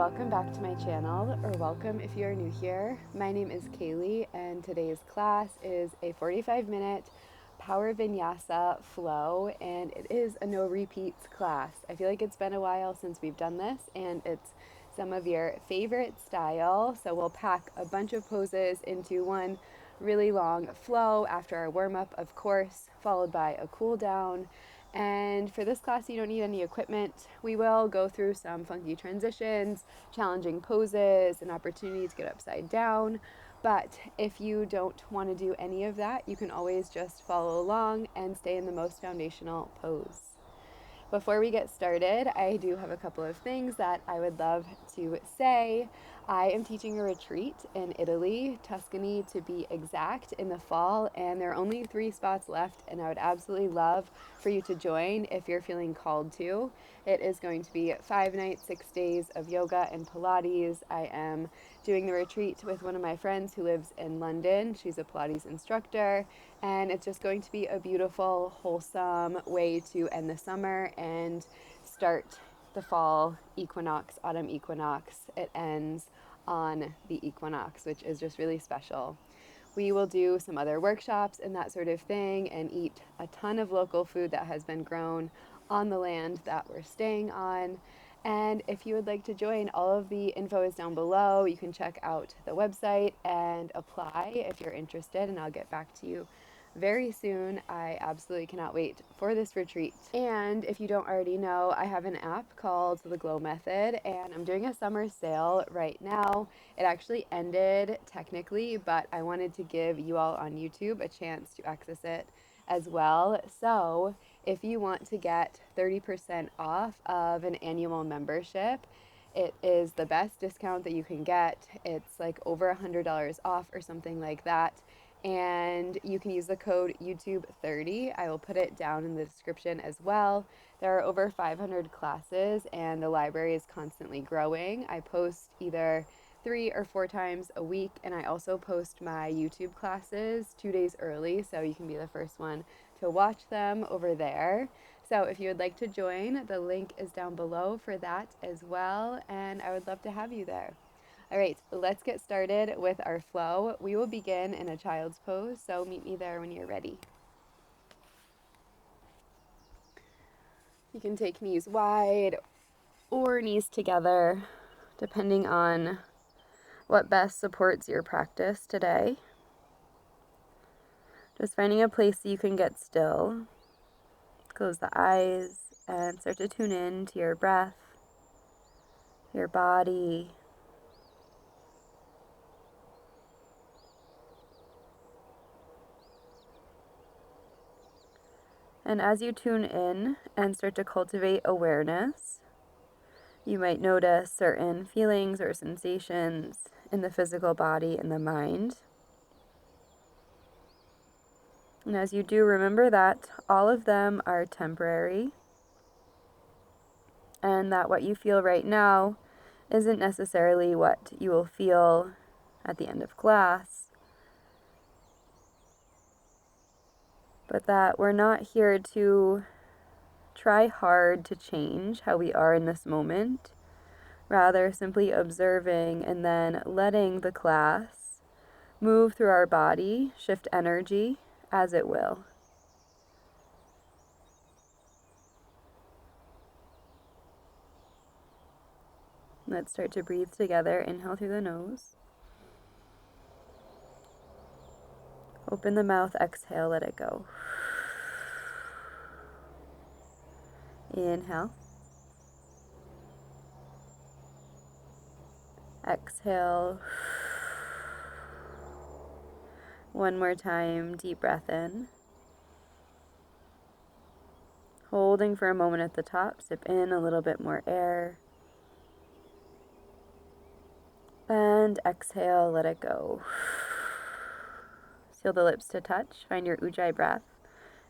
welcome back to my channel, or welcome if you're new here. My name is Kaylee, and today's class is a 45-minute Power Vinyasa flow, and it is a no repeats class. I feel like it's been a while since we've done this, and it's some of your favorite style, so we'll pack a bunch of poses into one really long flow after our warm-up, of course, followed by a cool down. And for this class, you don't need any equipment. We will go through some funky transitions, challenging poses, an opportunity to get upside down. But if you don't want to do any of that, you can always just follow along and stay in the most foundational pose. Before we get started, I do have a couple of things that I would love to say. I am teaching a retreat in Italy, Tuscany to be exact, in the fall, and there are only 3 spots left, and I would absolutely love for you to join if you're feeling called to. It is going to be 5 nights, 6 days of yoga and Pilates. I am doing the retreat with one of my friends who lives in London. She's a Pilates instructor, and it's just going to be a beautiful, wholesome way to end the summer and start the fall equinox, autumn equinox. It ends on the equinox, which is just really special. We will do some other workshops and that sort of thing and eat a ton of local food that has been grown on the land that we're staying on. And if you would like to join, all of the info is down below. You can check out the website and apply if you're interested, and I'll get back to you very soon. I absolutely cannot wait for this retreat. And if you don't already know, I have an app called The Glow Method, and I'm doing a summer sale right now. It actually ended technically, but I wanted to give you all on YouTube a chance to access it as well. So if you want to get 30% off of an annual membership, it is the best discount that you can get. It's like over $100 off or something like that. And you can use the code YouTube30. I will put it down in the description as well. There are over 500 classes, and the library is constantly growing. I post either 3 or 4 times a week, and I also post my YouTube classes 2 days early, so you can be the first one to watch them over there. So if you would like to join, the link is down below for that as well, and I would love to have you there. All right, let's get started with our flow. We will begin in a child's pose, so meet me there when you're ready. You can take knees wide or knees together, depending on what best supports your practice today. Just finding a place that you can get still. Close the eyes and start to tune in to your breath, your body. And as you tune in and start to cultivate awareness, you might notice certain feelings or sensations in the physical body and the mind. And as you do, remember that all of them are temporary, and that what you feel right now isn't necessarily what you will feel at the end of class, but that we're not here to try hard to change how we are in this moment, rather simply observing and then letting the class move through our body, shift energy as it will. Let's start to breathe together. Inhale through the nose. Open the mouth, exhale, let it go. Inhale. Exhale. One more time, deep breath in. Holding for a moment at the top, sip in a little bit more air. And exhale, let it go. Seal the lips to touch. Find your ujjayi breath.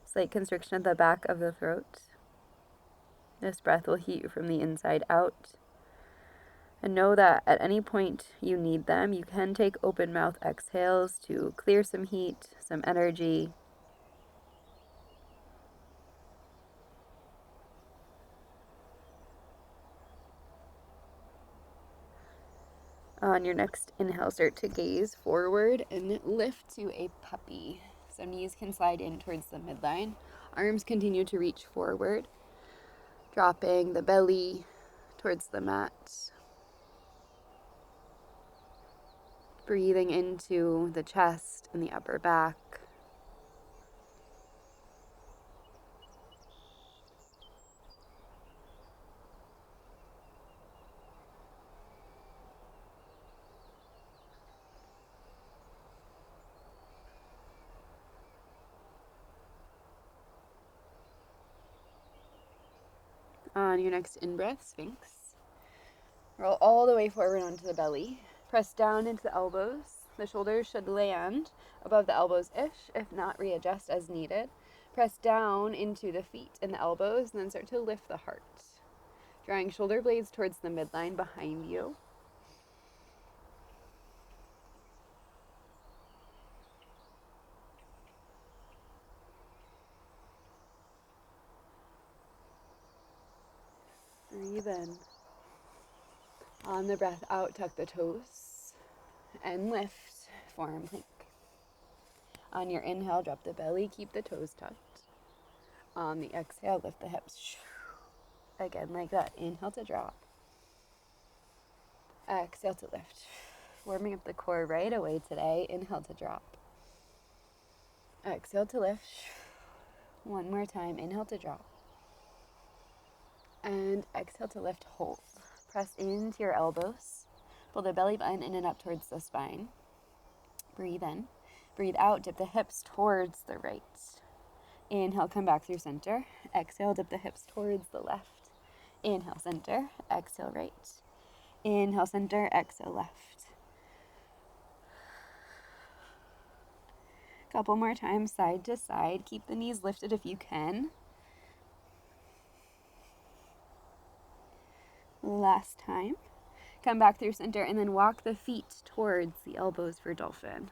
Slight constriction at the back of the throat. This breath will heat you from the inside out. And know that at any point you need them, you can take open mouth exhales to clear some heat, some energy. On your next inhale, start to gaze forward and lift to a puppy. So knees can slide in towards the midline. Arms continue to reach forward, dropping the belly towards the mat. Breathing into the chest and the upper back. On your next in-breath, Sphinx. Roll all the way forward onto the belly. Press down into the elbows. The shoulders should land above the elbows-ish. If not, readjust as needed. Press down into the feet and the elbows, and then start to lift the heart. Drawing shoulder blades towards the midline behind you. Breathe in. On the breath out, tuck the toes and lift, forearm plank. On your inhale, drop the belly, keep the toes tucked. On the exhale, lift the hips. Again, like that. Inhale to drop. Exhale to lift. Warming up the core right away today. Inhale to drop. Exhale to lift. One more time. Inhale to drop. And exhale to lift, hold. Press into your elbows. Pull the belly button in and up towards the spine. Breathe in. Breathe out. Dip the hips towards the right. Inhale, come back through center. Exhale, dip the hips towards the left. Inhale, center. Exhale, right. Inhale, center. Exhale, left. Couple more times, side to side. Keep the knees lifted if you can. Last time. Come back through center and then walk the feet towards the elbows for dolphin.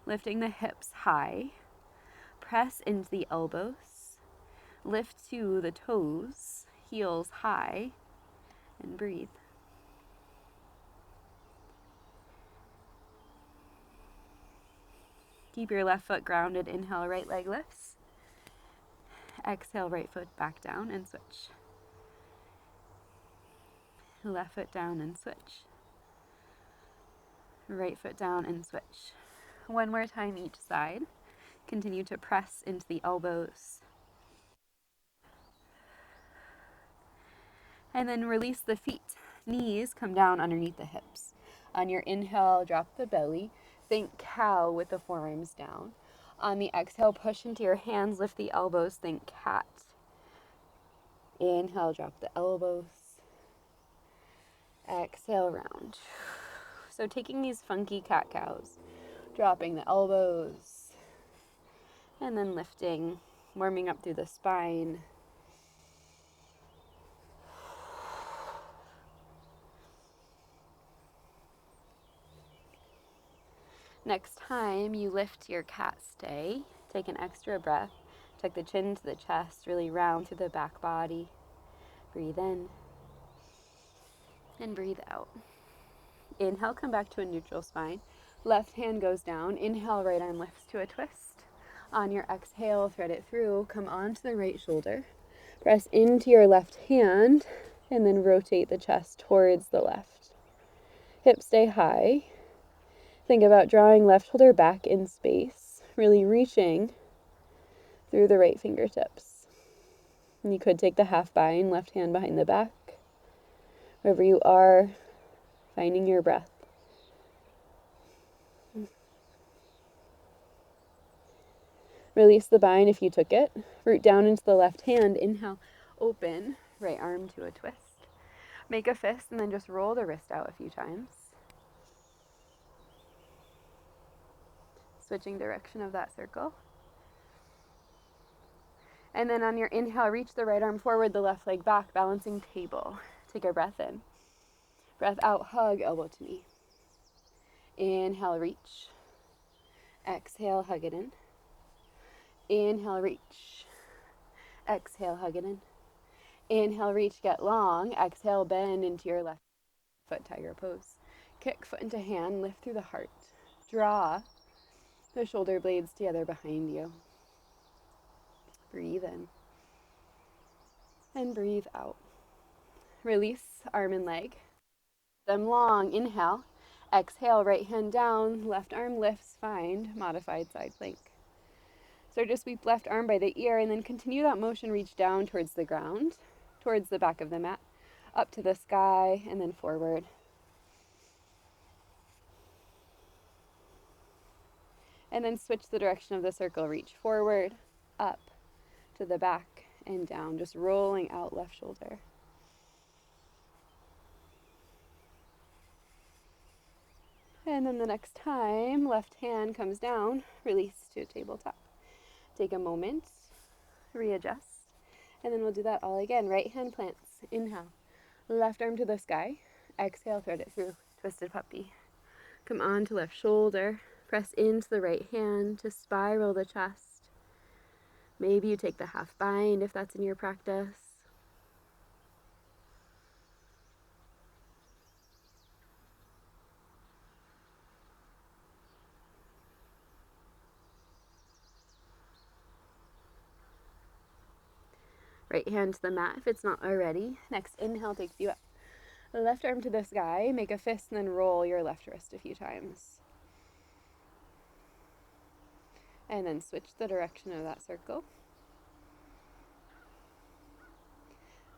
Lifting the hips high. Press into the elbows. Lift to the toes. Heels high. And breathe. Keep your left foot grounded. Inhale, right leg lifts. Exhale, right foot back down and switch. Left foot down and switch. Right foot down and switch. One more time each side. Continue to press into the elbows. And then release the feet. Knees come down underneath the hips. On your inhale, drop the belly. Think cow with the forearms down. On the exhale, push into your hands, lift the elbows, think cat. Inhale, drop the elbows. Exhale, round. So taking these funky cat-cows, dropping the elbows, and then lifting, warming up through the spine. Next time you lift your cat stay, take an extra breath. Tuck the chin to the chest, really round through the back body. Breathe in and breathe out. Inhale, come back to a neutral spine. Left hand goes down. Inhale, right arm lifts to a twist. On your exhale, thread it through. Come onto the right shoulder. Press into your left hand and then rotate the chest towards the left. Hips stay high. Think about drawing left shoulder back in space, really reaching through the right fingertips. And you could take the half bind, left hand behind the back. Wherever you are, finding your breath. Release the bind if you took it. Root down into the left hand. Inhale, open, right arm to a twist. Make a fist and then just roll the wrist out a few times. Switching direction of that circle. And then on your inhale, reach the right arm forward, the left leg back, balancing table. Take a breath in. Breath out, hug, elbow to knee. Inhale, reach. Exhale, hug it in. Inhale, reach. Exhale, hug it in. Inhale, reach, get long. Exhale, bend into your left foot, tiger pose. kick foot into hand, lift through the heart. Draw the shoulder blades together behind you. Breathe in and breathe out. Release arm and leg. Them long. Inhale. Exhale, right hand down, left arm lifts, find modified side plank. Start to sweep left arm by the ear and then continue that motion, reach down towards the ground, towards the back of the mat, up to the sky, and then forward. And then switch the direction of the circle, reach forward, up, to the back, and down, just rolling out left shoulder. And then the next time, left hand comes down, release to tabletop. Take a moment, readjust, and then we'll do that all again. Right hand plants, inhale, left arm to the sky, exhale, thread it through, twisted puppy. Come on to left shoulder, press into the right hand to spiral the chest. Maybe you take the half bind if that's in your practice. Right hand to the mat if it's not already. Next inhale takes you up. Left arm to the sky, make a fist and then roll your left wrist a few times. And then switch the direction of that circle.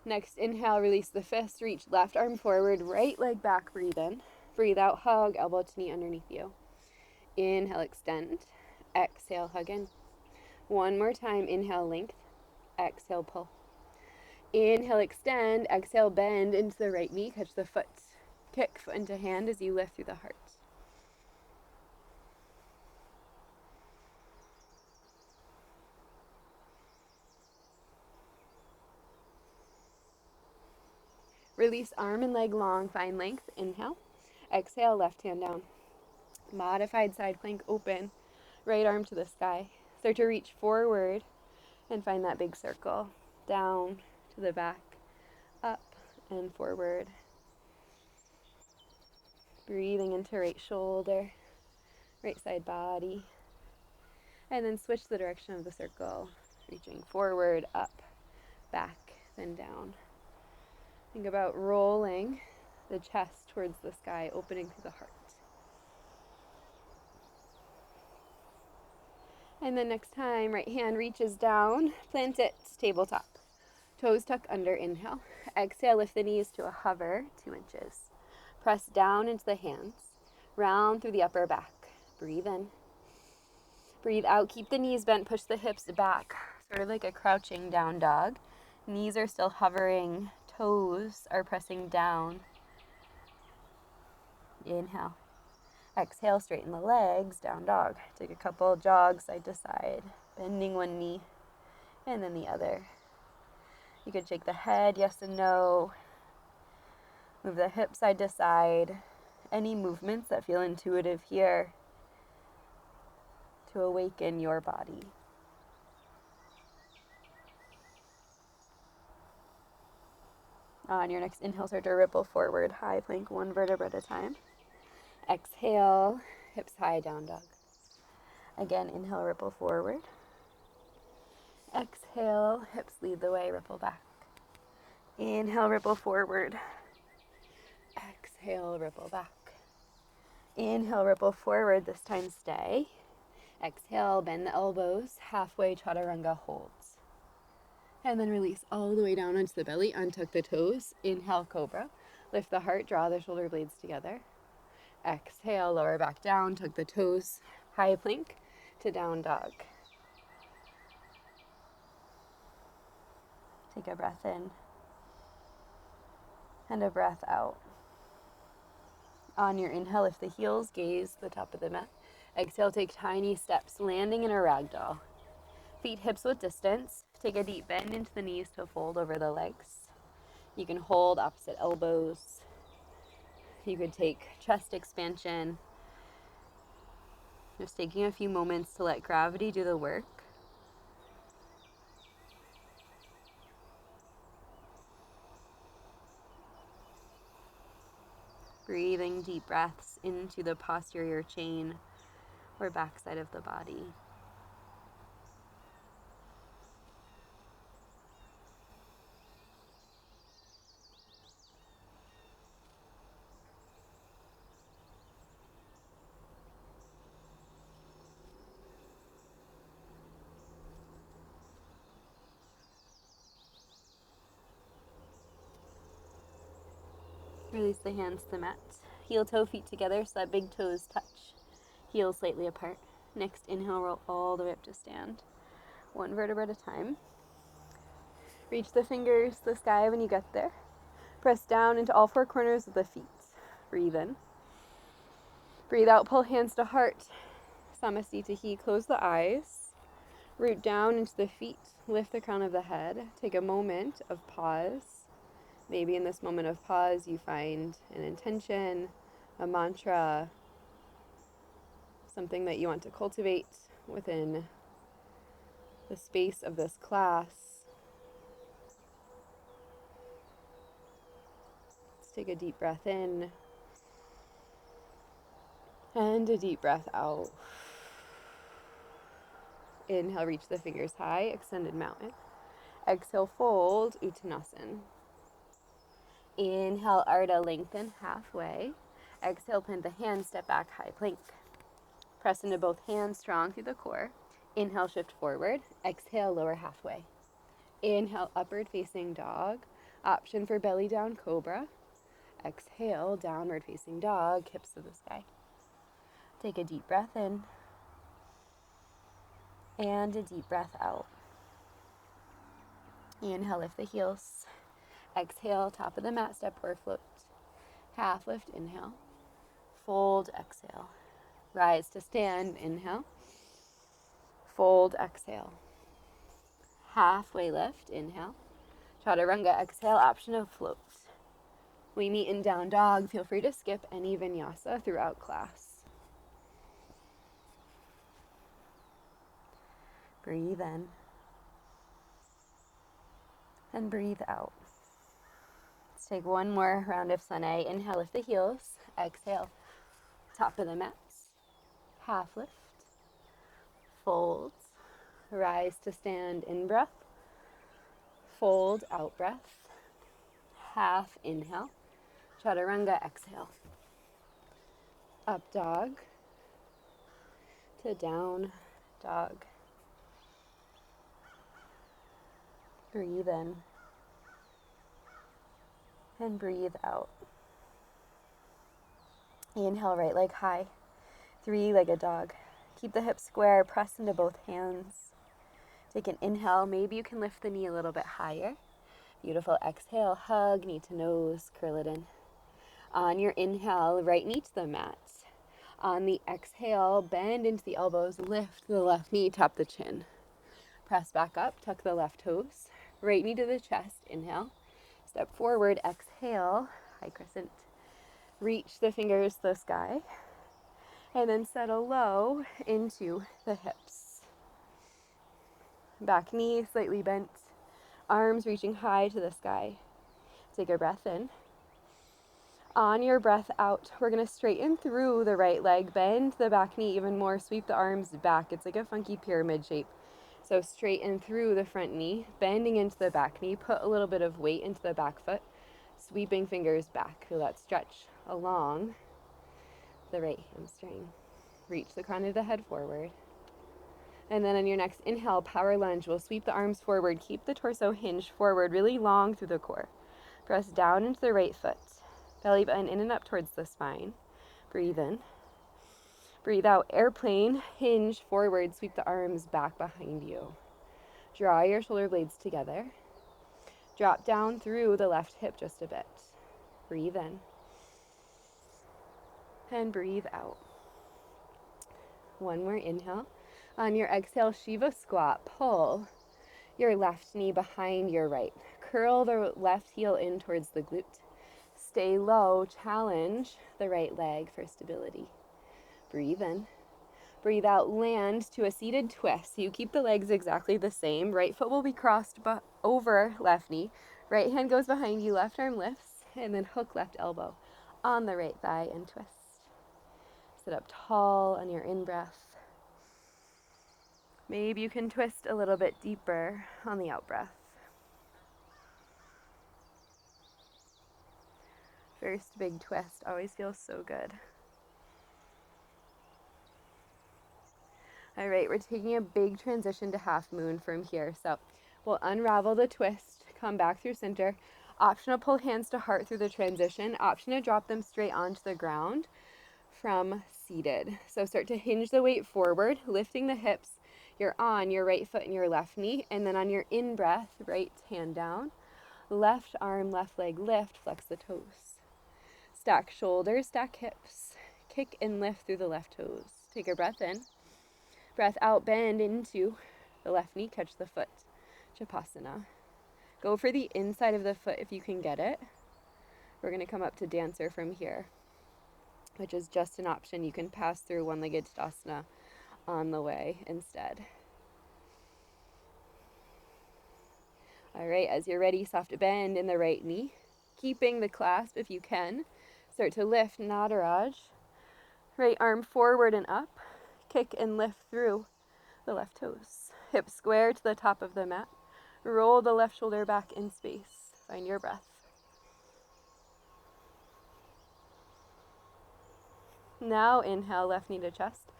Next inhale, release the fist, reach left arm forward, right leg back, breathe in. Breathe out, hug, elbow to knee underneath you. Inhale, extend. Exhale, hug in. One more time, inhale, length. Exhale, pull. Inhale, extend. Exhale, bend into the right knee, catch the foot. Kick foot into hand as you lift through the heart. Release arm and leg long, find length. Inhale. Exhale, left hand down. Modified side plank, open. Right arm to the sky. Start to reach forward and find that big circle. Down to the back, up and forward. Breathing into right shoulder, right side body. And then switch the direction of the circle. Reaching forward, up, back, then down. Think about rolling the chest towards the sky, opening through the heart. And then next time, right hand reaches down, plant it, tabletop. Toes tuck under, inhale. Exhale, lift the knees to a hover, 2 inches. Press down into the hands, round through the upper back. Breathe in. Breathe out, keep the knees bent, push the hips back, sort of like a crouching down dog. Knees are still hovering, toes are pressing down. Inhale. Exhale, straighten the legs, down dog. Take a couple jogs side to side, bending one knee and then the other. You could shake the head, yes and no. Move the hips side to side. Any movements that feel intuitive here to awaken your body. On your next inhale, start to ripple forward, high plank, 1 vertebra at a time. Exhale, hips high, down dog. Again, inhale, ripple forward. Exhale, hips lead the way, ripple back. Inhale, ripple forward. Exhale, ripple back. Inhale, ripple forward, this time stay. Exhale, bend the elbows, halfway chaturanga holds. And then release all the way down onto the belly, untuck the toes. Inhale, cobra. Lift the heart, draw the shoulder blades together. Exhale, lower back down, tuck the toes, high plank to down dog. Take a breath in and a breath out. On your inhale, lift the heels, gaze the top of the mat. Exhale, take tiny steps, landing in a ragdoll. Feet hips width distance. Take a deep bend into the knees to fold over the legs. You can hold opposite elbows. You could take chest expansion. Just taking a few moments to let gravity do the work. Breathing deep breaths into the posterior chain or backside of the body. Release the hands to the mat. Heel toe feet together so that big toes touch. Heels slightly apart. Next inhale, roll all the way up to stand. One vertebra at a time. Reach the fingers to the sky when you get there. Press down into all four corners of the feet. Breathe in. Breathe out, pull hands to heart. Samasthiti. Close the eyes. Root down into the feet. Lift the crown of the head. Take a moment of pause. Maybe in this moment of pause you find an intention, a mantra, something that you want to cultivate within the space of this class. Let's take a deep breath in and a deep breath out. Inhale, reach the fingers high, extended mountain. Exhale, fold, Uttanasana. Inhale, Ardha, lengthen halfway. Exhale, plant the hands, step back, high plank. Press into both hands, strong through the core. Inhale, shift forward. Exhale, lower halfway. Inhale, upward facing dog. Option for belly down, cobra. Exhale, downward facing dog, hips to the sky. Take a deep breath in and a deep breath out. Inhale, lift the heels. Exhale, top of the mat, step or float. Half lift, inhale. Fold, exhale. Rise to stand, inhale. Fold, exhale. Halfway lift, inhale. Chaturanga, exhale, option of float. We meet in down dog. Feel free to skip any vinyasa throughout class. Breathe in and breathe out. Let's take one more round of Sunay. Inhale, lift the heels. Exhale, top of the mat. Half lift. Fold. Rise to stand, in breath. Fold, out breath. Half inhale. Chaturanga, exhale. Up dog to down dog. Breathe in and breathe out. Inhale, right leg high. Three-legged dog. Keep the hips square, press into both hands. Take an inhale. Maybe you can lift the knee a little bit higher. Beautiful. Exhale, hug, knee to nose, curl it in. On your inhale, right knee to the mat. On the exhale, bend into the elbows, lift the left knee, tap the chin. Press back up, tuck the left toes. Right knee to the chest, inhale. Step forward, exhale, high crescent. Reach the fingers to the sky. And then settle low into the hips. Back knee slightly bent. Arms reaching high to the sky. Take a breath in. On your breath out, we're going to straighten through the right leg. Bend the back knee even more. Sweep the arms back. It's like a funky pyramid shape. So straighten through the front knee. Bending into the back knee. Put a little bit of weight into the back foot. Sweeping fingers back. Feel that stretch along the right hamstring. Reach the crown of the head forward. And then on your next inhale, power lunge. We'll sweep the arms forward. Keep the torso hinged forward, really long through the core. Press down into the right foot. Belly button in and up towards the spine. Breathe in. Breathe out, airplane. Hinge forward. Sweep the arms back behind you. Draw your shoulder blades together. Drop down through the left hip just a bit. Breathe in. And breathe out. One more inhale. On your exhale, Shiva squat. Pull your left knee behind your right. Curl the left heel in towards the glute. Stay low. Challenge the right leg for stability. Breathe in. Breathe out. Land to a seated twist. So you keep the legs exactly the same. Right foot will be crossed over left knee. Right hand goes behind you. Left arm lifts. And then hook left elbow. on the right thigh and twist. Sit up tall on your in-breath. Maybe you can twist a little bit deeper on the out-breath. First big twist always feels so good. All right, we're taking a big transition to half moon from here. So we'll unravel the twist, come back through center. Option to pull hands to heart through the transition. Option to drop them straight onto the ground from seated. So start to hinge the weight forward, lifting the hips. You're on your right foot and your left knee. And then on your in-breath, right hand down. Left arm, left leg lift, flex the toes. Stack shoulders, stack hips. Kick and lift through the left toes. Take a breath in. Breath out, bend into the left knee, catch the foot. Chapasana. Go for the inside of the foot if you can get it. We're going to come up to dancer from here, which is just an option. You can pass through one-legged Tadasana on the way instead. All right, as you're ready, soft bend in the right knee, keeping the clasp if you can. Start to lift, Nataraj. Right arm forward and up. Kick and lift through the left toes. Hips square to the top of the mat. Roll the left shoulder back in space. Find your breath. Now inhale, left knee to chest.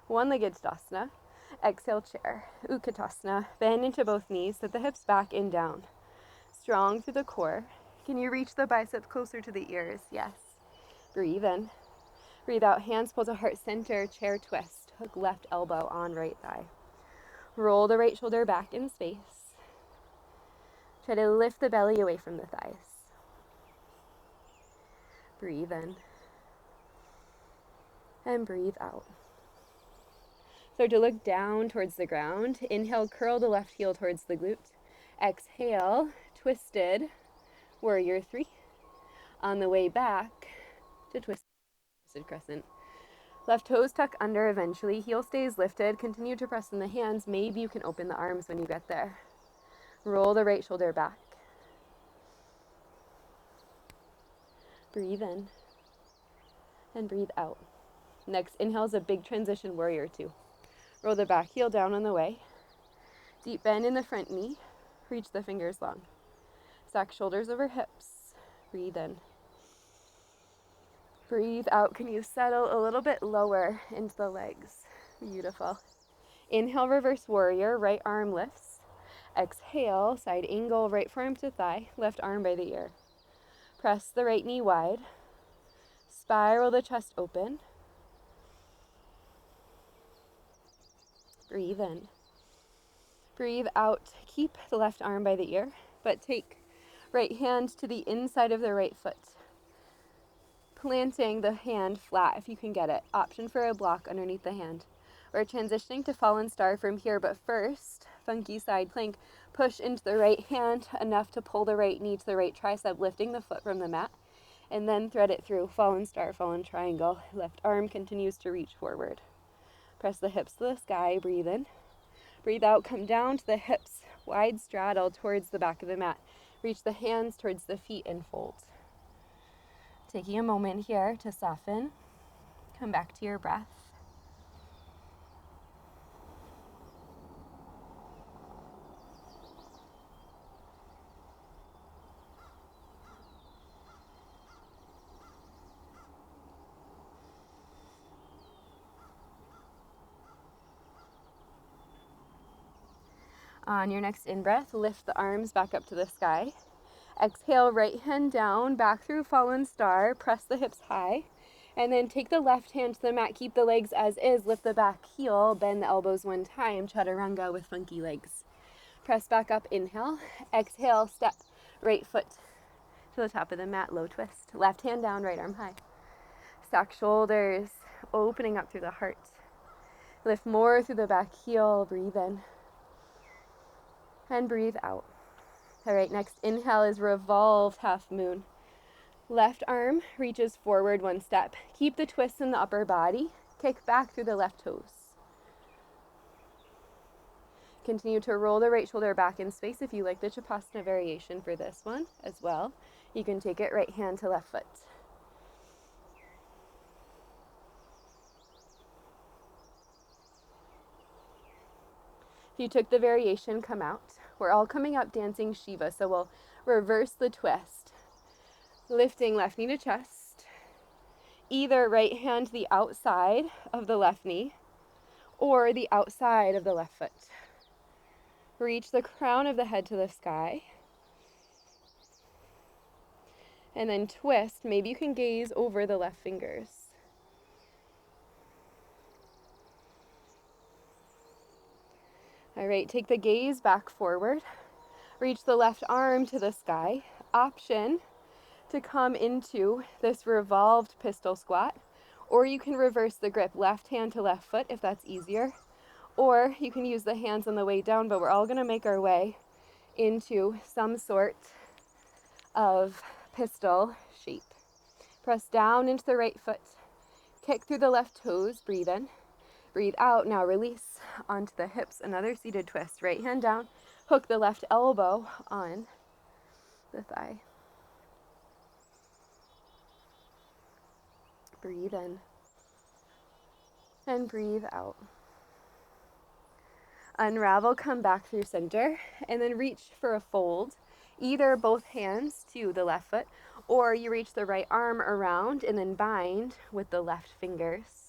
One-legged Tadasana. Exhale, chair. Utkatasana. Bend into both knees. Set the hips back and down. Strong through the core. Can you reach the biceps closer to the ears? Yes. Breathe in. Breathe out. Hands pull to heart center. Chair twist. Hook left elbow on right thigh. Roll the right shoulder back in space. Try to lift the belly away from the thighs. Breathe in. And breathe out. Start to look down towards the ground. Inhale, curl the left heel towards the glute. Exhale, twisted warrior 3. On the way back to twisted crescent. Left toes tuck under eventually. Heel stays lifted. Continue to press in the hands. Maybe you can open the arms when you get there. Roll the right shoulder back. Breathe in. And breathe out. Next inhale is a big transition, warrior 2. Roll the back heel down on the way. Deep bend in the front knee. Reach the fingers long. Stack shoulders over hips. Breathe in. Breathe out. Can you settle a little bit lower into the legs? Beautiful. Inhale, reverse warrior. Right arm lifts. Exhale, side angle, right forearm to thigh. Left arm by the ear. Press the right knee wide. Spiral the chest open. Breathe in. Breathe out. Keep the left arm by the ear, but take right hand to the inside of the right foot. Planting the hand flat if you can get it. Option for a block underneath the hand. We're transitioning to fallen star from here, but first, funky side plank. Push into the right hand enough to pull the right knee to the right tricep, lifting the foot from the mat, and then thread it through fallen star, fallen triangle. Left arm continues to reach forward. Press the hips to the sky, breathe in. Breathe out, come down to the hips, wide straddle towards the back of the mat. Reach the hands towards the feet and fold. Taking a moment here to soften, come back to your breath. On your next in-breath, lift the arms back up to the sky. Exhale, right hand down, back through fallen star, press the hips high, and then take the left hand to the mat, keep the legs as is, lift the back heel, bend the elbows one time, chaturanga with funky legs. Press back up, inhale, exhale, step, right foot to the top of the mat, low twist. Left hand down, right arm high. Stack shoulders, opening up through the heart. Lift more through the back heel, breathe in. And breathe out. All right, next inhale is revolved half moon. Left arm reaches forward one step. Keep the twist in the upper body. Kick back through the left toes. Continue to roll the right shoulder back in space. If you like the Chapasana variation for this one as well, you can take it right hand to left foot. If you took the variation, come out. We're all coming up dancing Shiva, so we'll reverse the twist. Lifting left knee to chest. Either right hand to the outside of the left knee or the outside of the left foot. Reach the crown of the head to the sky. And then twist. Maybe you can gaze over the left fingers. All right, take the gaze back forward. Reach the left arm to the sky. Option to come into this revolved pistol squat, or you can reverse the grip, left hand to left foot if that's easier, or you can use the hands on the way down, but we're all going to make our way into some sort of pistol shape. Press down into the right foot, kick through the left toes, breathe in, breathe out. Now release onto the hips, another seated twist. Right hand down, hook the left elbow on the thigh. Breathe in and breathe out. Unravel, come back through center, and then reach for a fold. Either both hands to the left foot, or you reach the right arm around and then bind with the left fingers.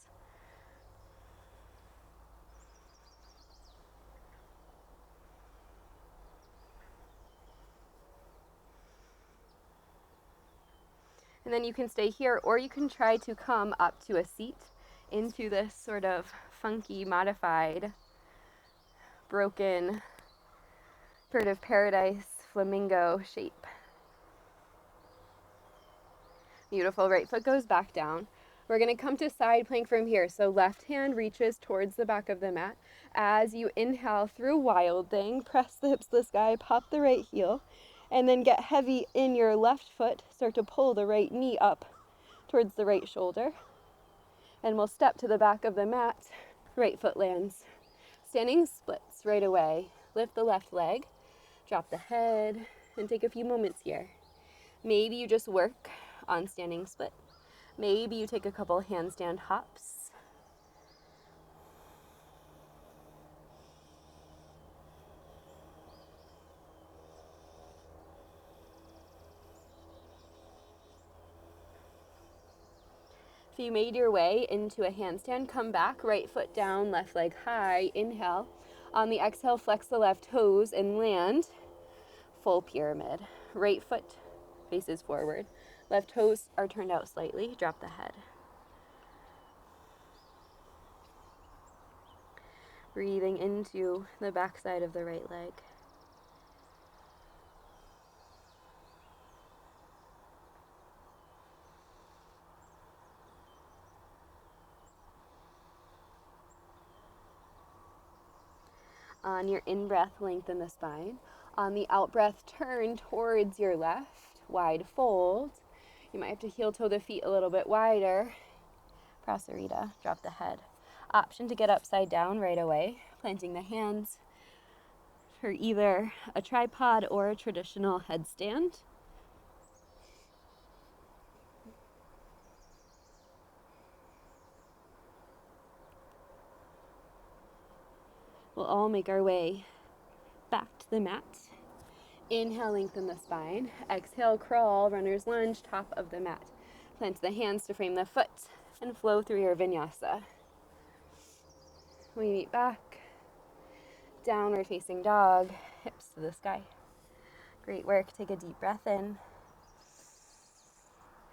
And then you can stay here, or you can try to come up to a seat into this sort of funky, modified, broken, bird of paradise, flamingo shape. Beautiful. Right foot goes back down. We're going to come to side plank from here. So left hand reaches towards the back of the mat. As you inhale through Wild Thing, press the hips to the sky, pop the right heel, and then get heavy in your left foot. Start to pull the right knee up towards the right shoulder. And we'll step to the back of the mat. Right foot lands. Standing splits right away. Lift the left leg, drop the head, and take a few moments here. Maybe you just work on standing split. Maybe you take a couple handstand hops. If you made your way into a handstand, come back, right foot down, left leg high, inhale. On the exhale, flex the left toes and land full pyramid. Right foot faces forward. Left toes are turned out slightly, drop the head. Breathing into the back side of the right leg. On your in-breath, lengthen the spine. On the out-breath, turn towards your left, wide fold. You might have to heel-toe the feet a little bit wider. Prasarita, drop the head. Option to get upside down right away, planting the hands for either a tripod or a traditional headstand. We'll all make our way back to the mat. Inhale, lengthen the spine. Exhale, crawl, runner's lunge, top of the mat. Plant the hands to frame the foot and flow through your vinyasa. We meet back. Downward facing dog, hips to the sky. Great work. Take a deep breath in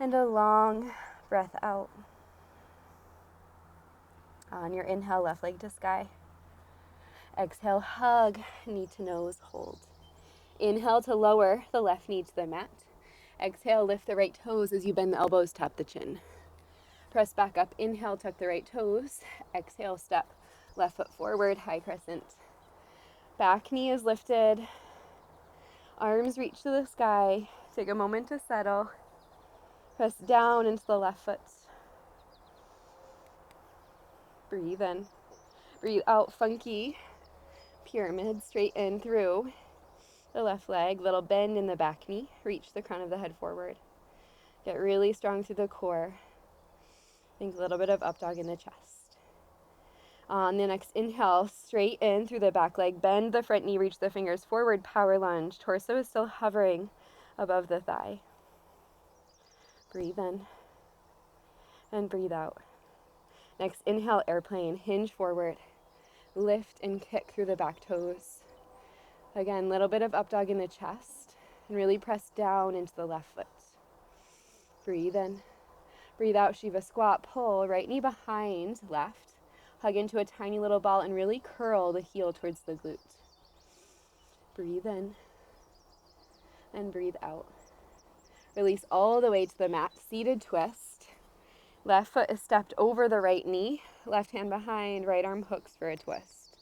and a long breath out. On your inhale, left leg to sky. Exhale, hug, knee to nose, hold. Inhale to lower the left knee to the mat. Exhale, lift the right toes as you bend the elbows, tap the chin. Press back up, inhale, tuck the right toes. Exhale, step left foot forward, high crescent. Back knee is lifted. Arms reach to the sky. Take a moment to settle. Press down into the left foot. Breathe in. Breathe out, funky pyramid, straight in through the left leg, little bend in the back knee, reach the crown of the head forward. Get really strong through the core. Think a little bit of up dog in the chest. On the next inhale, straighten through the back leg, bend the front knee, reach the fingers forward, power lunge. Torso is still hovering above the thigh. Breathe in and breathe out. Next, inhale, airplane, hinge forward, lift and kick through the back toes. Again, little bit of up dog in the chest, and really press down into the left foot. Breathe in, breathe out, Shiva squat, pull, right knee behind left, hug into a tiny little ball and really curl the heel towards the glute. Breathe in and breathe out. Release all the way to the mat, seated twist. Left foot is stepped over the right knee, left hand behind, right arm hooks for a twist.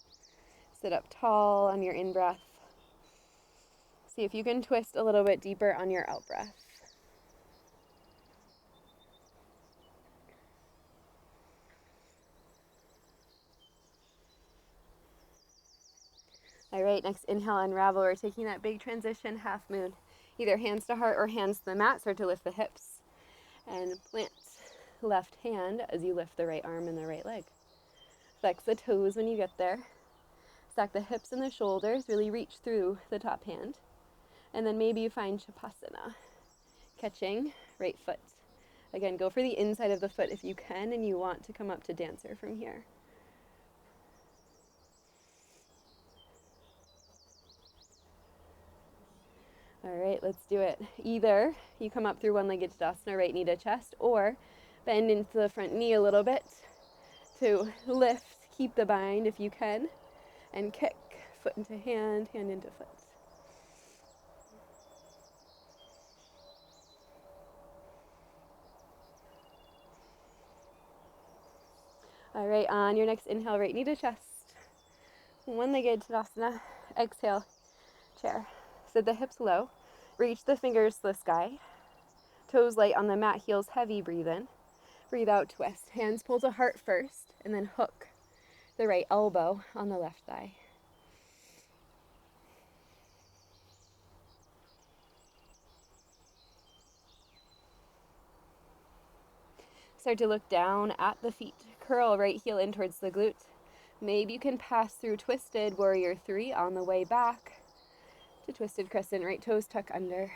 Sit up tall on your in-breath. See if you can twist a little bit deeper on your out-breath. All right, next inhale, unravel. We're taking that big transition, half moon. Either hands to heart or hands to the mat. Start to lift the hips and plant left hand as you lift the right arm and the right leg. Flex the toes when you get there. Stack the hips and the shoulders. Really reach through the top hand. And then maybe you find Shavasana, catching right foot. Again, go for the inside of the foot if you can and you want to come up to dancer from here. All right, let's do it. Either you come up through one-legged Tadasana, right knee to chest, or bend into the front knee a little bit to lift, keep the bind if you can, and kick foot into hand, hand into foot. All right, on your next inhale, right knee to chest. One-legged Tadasana. Exhale, chair. Sit the hips low. Reach the fingers to the sky. Toes light on the mat, heels heavy. Breathe in. Breathe out, twist. Hands pull to heart first, and then hook the right elbow on the left thigh. Start to look down at the feet. Curl right heel in towards the glute. Maybe you can pass through twisted warrior 3 on the way back to twisted crescent. Right toes tuck under.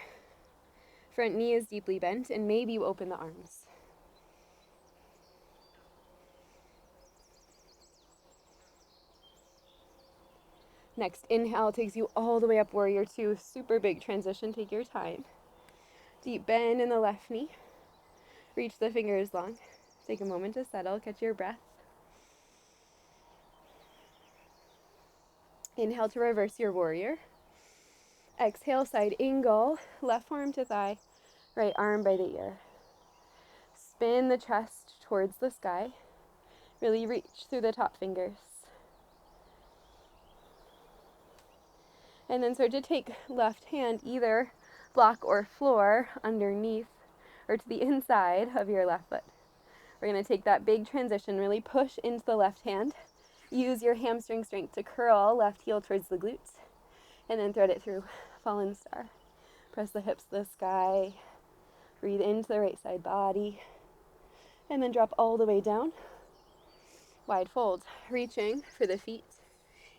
Front knee is deeply bent, and maybe you open the arms. Next inhale takes you all the way up warrior 2. Super big transition, take your time. Deep bend in the left knee. Reach the fingers long. Take a moment to settle, catch your breath. Inhale to reverse your warrior. Exhale, side angle, left forearm to thigh, right arm by the ear. Spin the chest towards the sky. Really reach through the top fingers. And then start to take left hand either block or floor underneath or to the inside of your left foot. We're going to take that big transition, really push into the left hand. Use your hamstring strength to curl left heel towards the glutes. And then thread it through fallen star. Press the hips to the sky. Breathe into the right side body. And then drop all the way down. Wide fold. Reaching for the feet.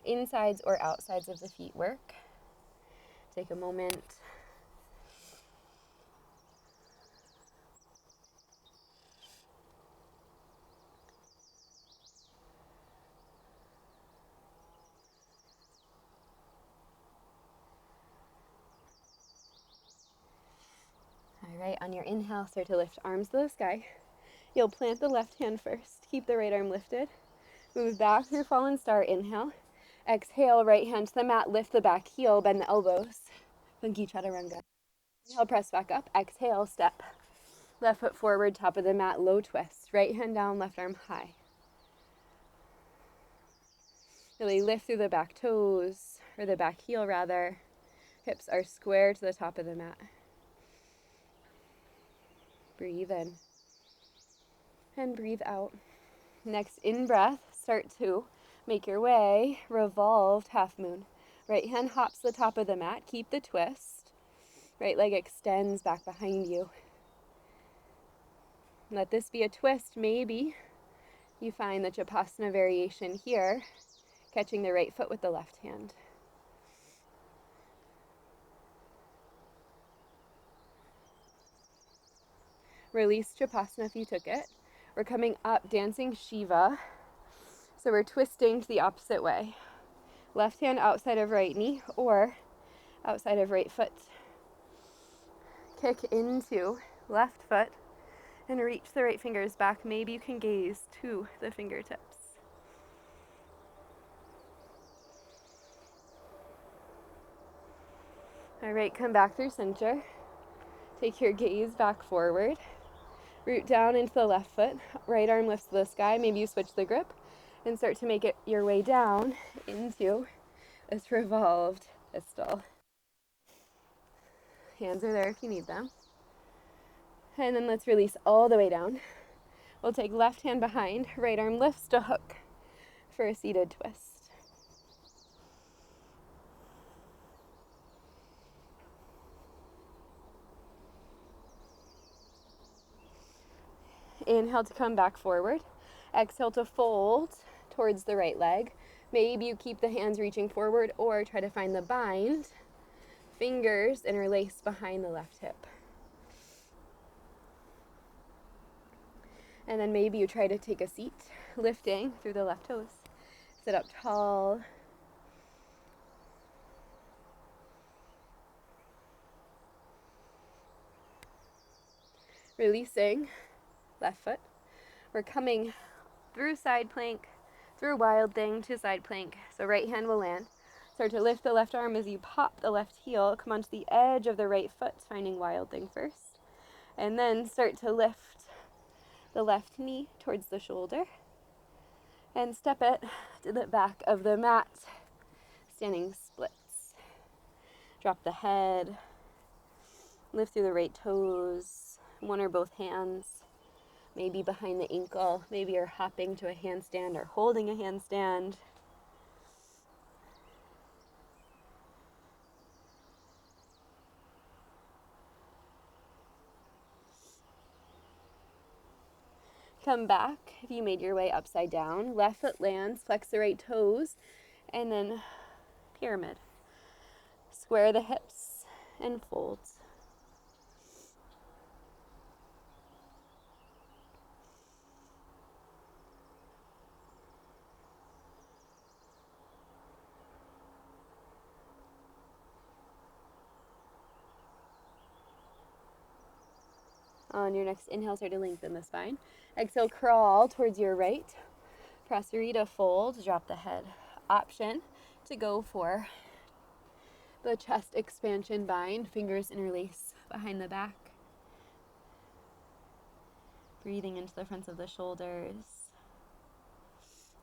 Insides or outsides of the feet work. Take a moment. All right, on your inhale, start to lift arms to the sky. You'll plant the left hand first. Keep the right arm lifted. Move back through fallen star. Inhale. Exhale, right hand to the mat. Lift the back heel. Bend the elbows. Funky chaturanga. Inhale, press back up. Exhale, step. Left foot forward, top of the mat, low twist. Right hand down, left arm high. Really lift through the back toes, or the back heel rather. Hips are square to the top of the mat. Breathe in. And breathe out. Next in-breath, start to make your way, revolved half moon. Right hand hops the top of the mat, keep the twist. Right leg extends back behind you. Let this be a twist, maybe You find the Japasana variation here, catching the right foot with the left hand. Release Japasana if you took it. We're coming up, dancing Shiva. So we're twisting to the opposite way. Left hand outside of right knee or outside of right foot. Kick into left foot and reach the right fingers back. Maybe you can gaze to the fingertips. All right, come back through center. Take your gaze back forward. Root down into the left foot. Right arm lifts to the sky. Maybe you switch the grip and start to make it your way down into this revolved pistol. Hands are there if you need them. And then let's release all the way down. We'll take left hand behind, right arm lifts to hook for a seated twist. Inhale to come back forward. Exhale to fold towards the right leg. Maybe you keep the hands reaching forward or try to find the bind. Fingers interlace behind the left hip. And then maybe you try to take a seat, lifting through the left toes. Sit up tall. Releasing left foot. We're coming through side plank, through wild thing to side plank. So right hand will land. Start to lift the left arm as you pop the left heel. Come onto the edge of the right foot, finding wild thing first. And then start to lift the left knee towards the shoulder. And step it to the back of the mat. Standing splits. Drop the head. Lift through the right toes. One or both hands. Maybe behind the ankle. Maybe you're hopping to a handstand or holding a handstand. Come back if you made your way upside down. Left foot lands, flex the right toes, and then pyramid. Square the hips and fold. On your next inhale, start to lengthen the spine. Exhale, crawl towards your right. Prasarita fold, drop the head. Option to go for the chest expansion bind. Fingers interlace behind the back. Breathing into the fronts of the shoulders.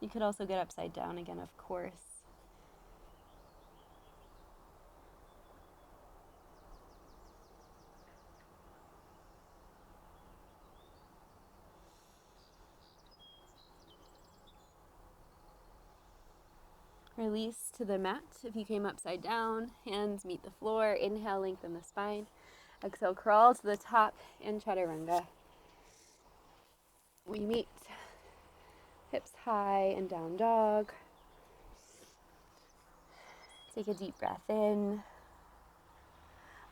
You could also get upside down again, of course. Release to the mat if you came upside down. Hands meet the floor. Inhale, lengthen the spine. Exhale, crawl to the top in chaturanga. We meet hips high and down dog. Take a deep breath in.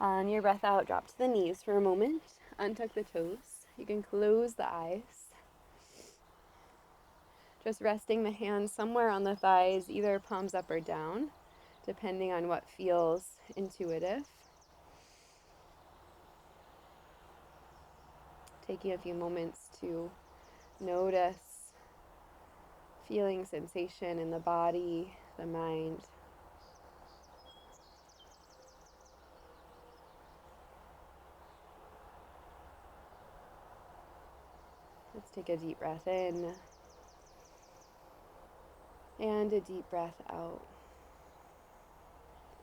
On your breath out, drop to the knees for a moment. Untuck the toes. You can close the eyes. Just resting the hands somewhere on the thighs, either palms up or down, depending on what feels intuitive. Taking a few moments to notice feeling sensation in the body, the mind. Let's take a deep breath in and a deep breath out.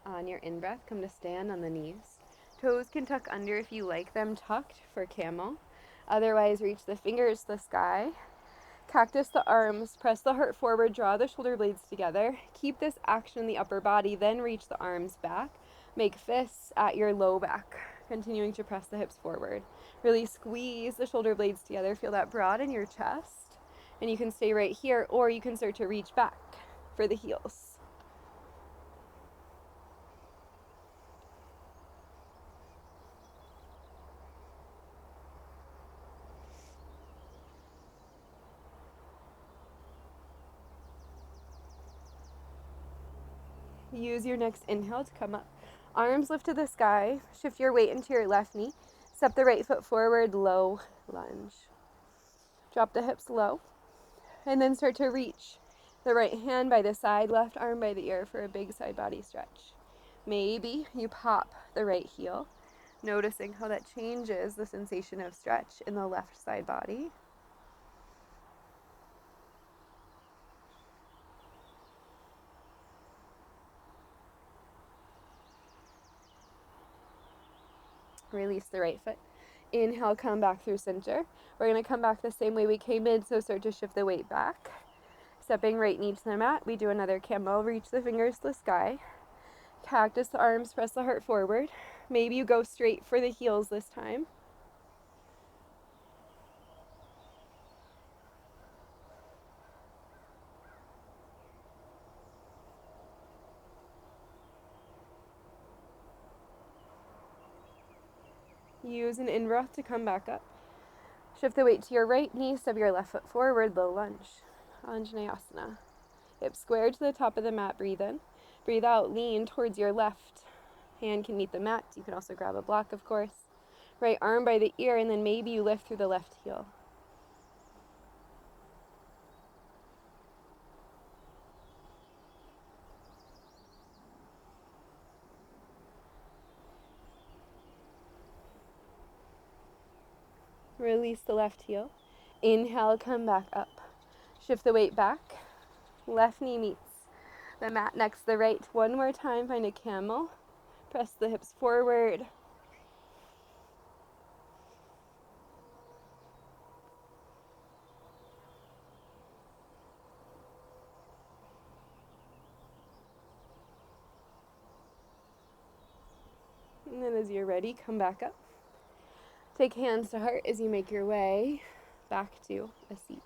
On your in-breath, come to stand on the knees. Toes can tuck under if you like them tucked for camel. Otherwise, reach the fingers to the sky. Cactus the arms, press the heart forward, draw the shoulder blades together. Keep this action in the upper body, then reach the arms back. Make fists at your low back, continuing to press the hips forward. Really squeeze the shoulder blades together. Feel that broad in your chest. And you can stay right here, or you can start to reach back for the heels. Use your next inhale to come up. Arms lift to the sky. Shift your weight into your left knee. Step the right foot forward, low lunge. Drop the hips low. And then start to reach the right hand by the side, left arm by the ear for a big side body stretch. Maybe you pop the right heel, noticing how that changes the sensation of stretch in the left side body. Release the right foot. Inhale, come back through center. We're going to come back the same way we came in, so start to shift the weight back. Stepping right knee to the mat, we do another camel, reach the fingers to the sky. Cactus the arms, press the heart forward. Maybe you go straight for the heels this time. Use an in-breath to come back up. Shift the weight to your right knee, step your left foot forward, low lunge. Anjaneyasana. Hips square to the top of the mat, breathe in. Breathe out, lean towards your left. Hand can meet the mat. You can also grab a block, of course. Right arm by the ear, and then maybe you lift through the left heel. Release the left heel. Inhale, come back up. Shift the weight back. Left knee meets the mat next to the right. One more time, find a camel. Press the hips forward. And then as you're ready, come back up. Take hands to heart as you make your way back to a seat.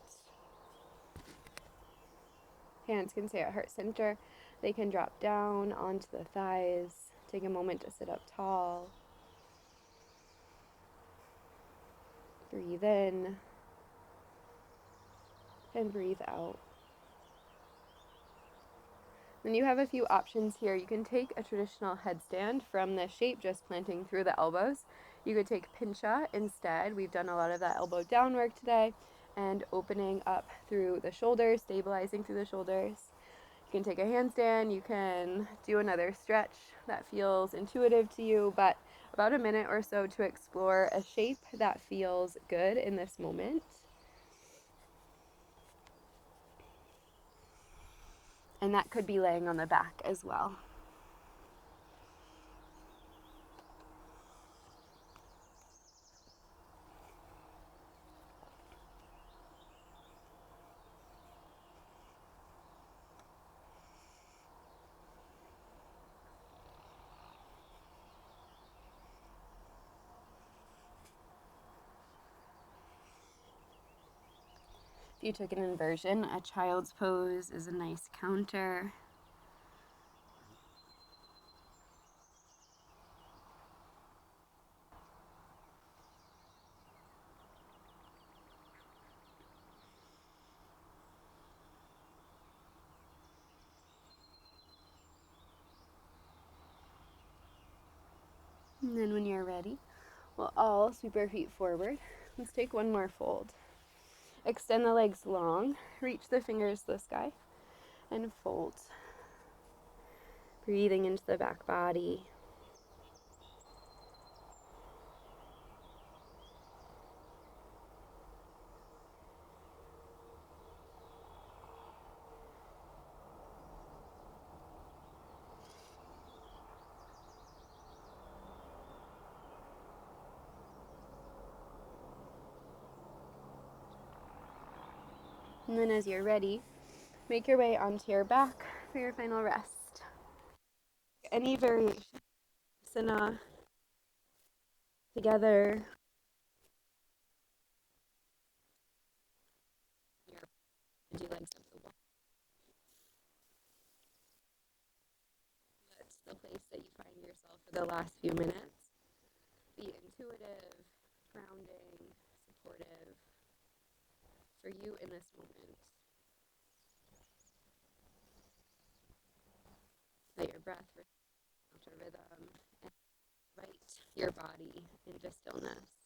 Hands can stay at heart center. They can drop down onto the thighs. Take a moment to sit up tall. Breathe in and breathe out. Then you have a few options here. You can take a traditional headstand from this shape, just planting through the elbows. You could take pincha instead. We've done a lot of that elbow down work today, and opening up through the shoulders, stabilizing through the shoulders. You can take a handstand, you can do another stretch that feels intuitive to you, but about a minute or so to explore a shape that feels good in this moment. And that could be laying on the back as well. If you took an inversion, a child's pose is a nice counter. And then when you're ready, we'll all sweep our feet forward. Let's take one more fold. Extend the legs long, reach the fingers to the sky, and fold. Breathing into the back body. And then as you're ready, make your way onto your back for your final rest. Any variation, asana, together. your legs up the wall. That's the place that you find yourself for the last few minutes. Be intuitive, grounding, supportive for you in this moment. Let your breath return to rhythm and invite your body into stillness.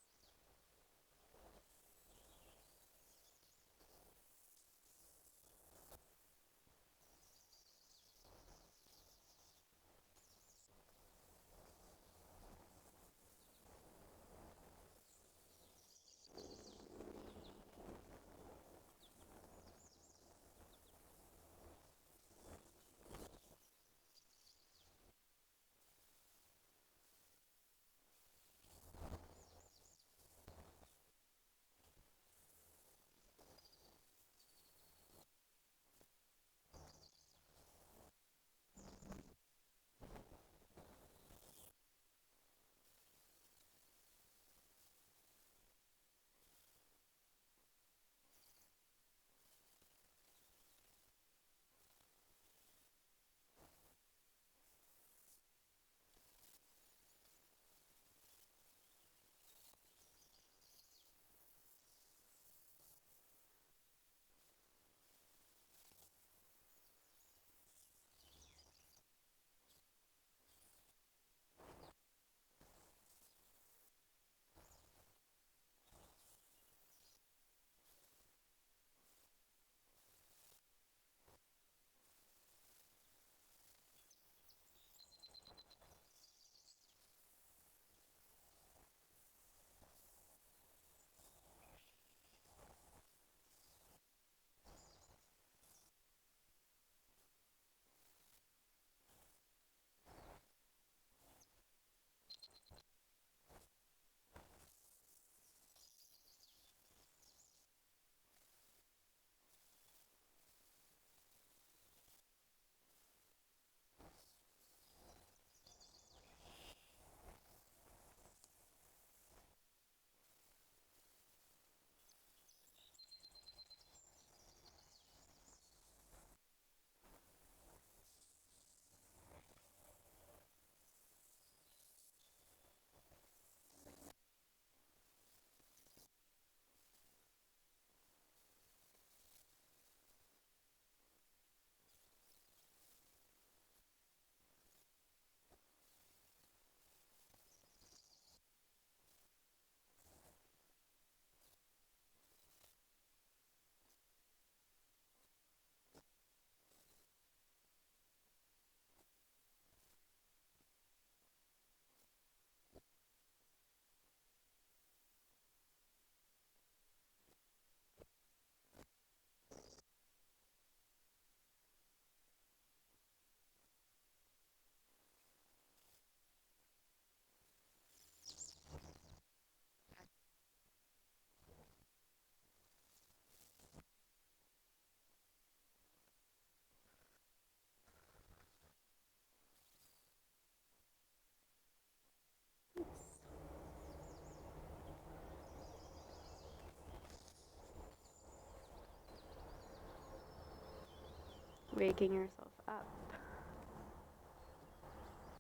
Waking yourself up.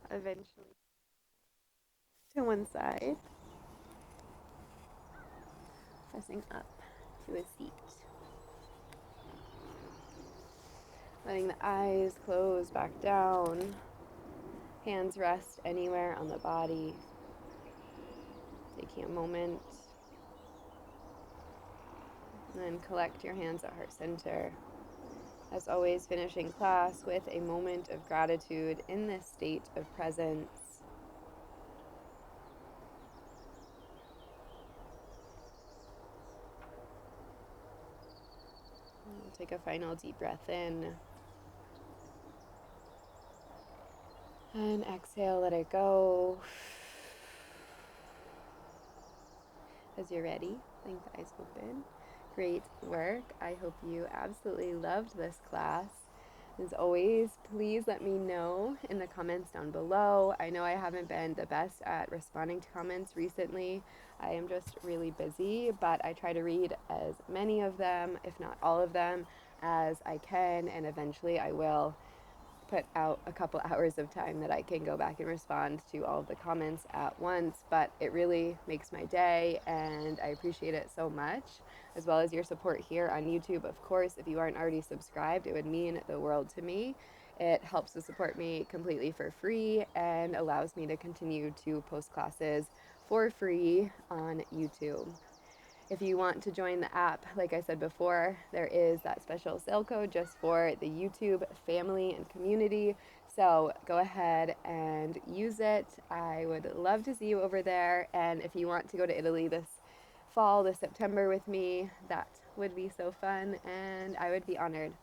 Eventually to one side, pressing up to a seat. Letting the eyes close back down. Hands rest anywhere on the body. Taking a moment. And then collect your hands at heart center. As always, finishing class with a moment of gratitude in this state of presence. We'll take a final deep breath in. And exhale, let it go. As you're ready, blink the eyes open. Great work. I hope you absolutely loved this class. As always, please let me know in the comments down below. I know I haven't been the best at responding to comments recently. I am just really busy, but I try to read as many of them, if not all of them, as I can, and eventually I will put out a couple hours of time that I can go back and respond to all of the comments at once. But it really makes my day, and I appreciate it so much, as well as your support here on YouTube. Of course, if you aren't already subscribed, it would mean the world to me. It helps to support me completely for free and allows me to continue to post classes for free on YouTube. If you want to join the app, like I said before, there is that special sale code just for the YouTube family and community. So go ahead and use it. I would love to see you over there. And if you want to go to Italy this fall, this September with me, that would be so fun and I would be honored.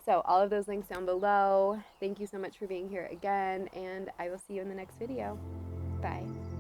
So all of those links down below. Thank you so much for being here again, and I will see you in the next video. Bye.